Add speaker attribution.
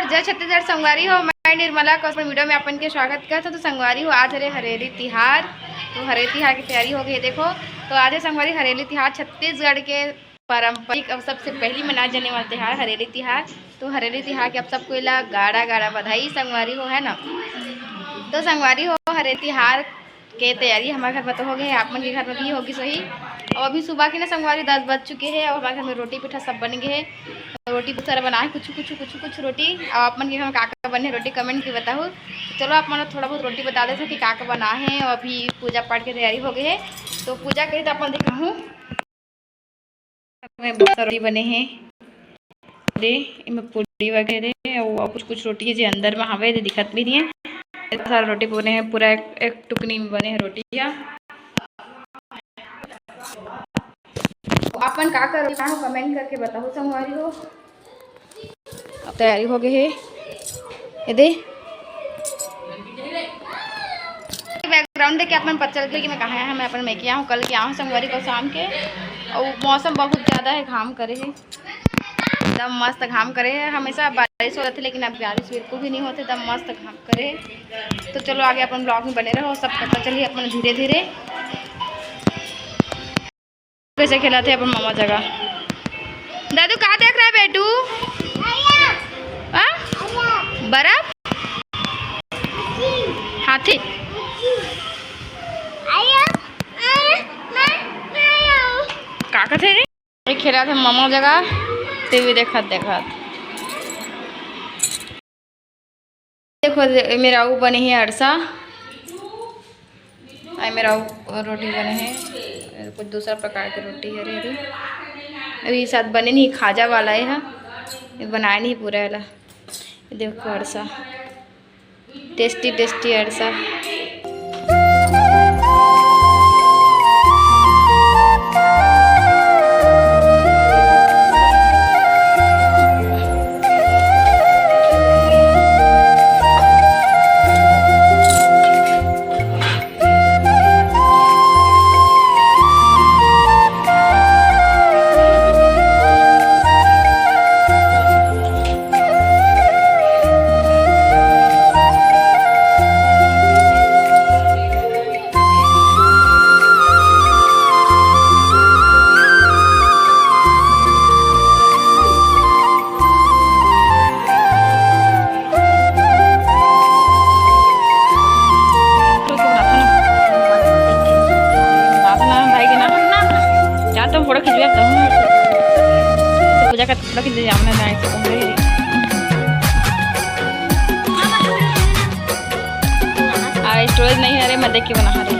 Speaker 1: नमस्कार, जय छत्तीसगढ़। संगवारी हो, मैं निर्मला कौशल वीडियो में अपन के स्वागत करता हूँ। तो संगवारी हो, आज है हरेली तिहार। तो हरेली तिहार की तैयारी हो गई है। देखो, तो आज है संगवारी हरेली तिहार, छत्तीसगढ़ के पारंपरिक और सबसे पहली मनाए जाने वाला तिहार हरेली तिहार। तो हरेली तिहार के अब सबको गाड़ा गाड़ा बधाई संगवारी हो, है ना। तो संगवारी हो, हरेली तिहार के तैयारी हमारे घर में तो हो गए, आप मन के घर में भी होगी सही। और अभी सुबह की ना संगवारी 10 बज चुके हैं और हमारे घर में रोटी पिठा सब बन गए हैं। रोटी बहुत सारा बना है, कुछ रोटी। और आप मन के घर में का बने रोटी कमेंट की बताओ। चलो आप मन थोड़ा बहुत रोटी बता देते कि का बना है। और अभी पूजा पाठ की तैयारी हो गई है, तो पूजा करी तो अपन दिखाऊँ। बहुत सारी रोटी बने हैं, पूरी वगैरह और कुछ रोटी है जो अंदर में हवे दिखत भी नहीं है। इतना सारा रोटी बने हैं, पूरा एक टुकनी में बने हैं रोटियाँ। अपन का कर कमेंट करके बताओ संगवारी हो। अब तैयारी हो गई है, ये दे बैकग्राउंड देख के अपन पता चल गया कि मैं कहाँ है। मैं अपन मैं किया हूँ, कल किया हूँ संगवारी को शाम के। और मौसम बहुत ज़्यादा है, घाम करे है, एकदम मस्त घाम करे है। हमेशा बारिश हो जाती है लेकिन अब बारिश बिल्कुल भी नहीं होती, एकदम मस्त घाम करे। तो चलो आगे अपन ब्लॉग में बने रहो, सब पता चलिए अपन धीरे धीरे कैसे खिलाते हैं अपन मामा जगह। दादू कहाँ देख रहा है बेटू? बर्फ हाथी का थे रे खेला थे मामा जगह, टीवी देखा। देखो मेरा वो बने हैं अरसा, मेरा रोटी बने हैं, कुछ दूसरा प्रकार की रोटी है रे। अभी साथ बने नहीं, खाजा वाला है, ये बनाया नहीं पूरा वाला। देखो अरसा, टेस्टी टेस्टी अरसा। फोटो खिंचवा पूजा का फोटो खिंच जाना स्टोरेज नहीं है। अरे मैं देख के बना रही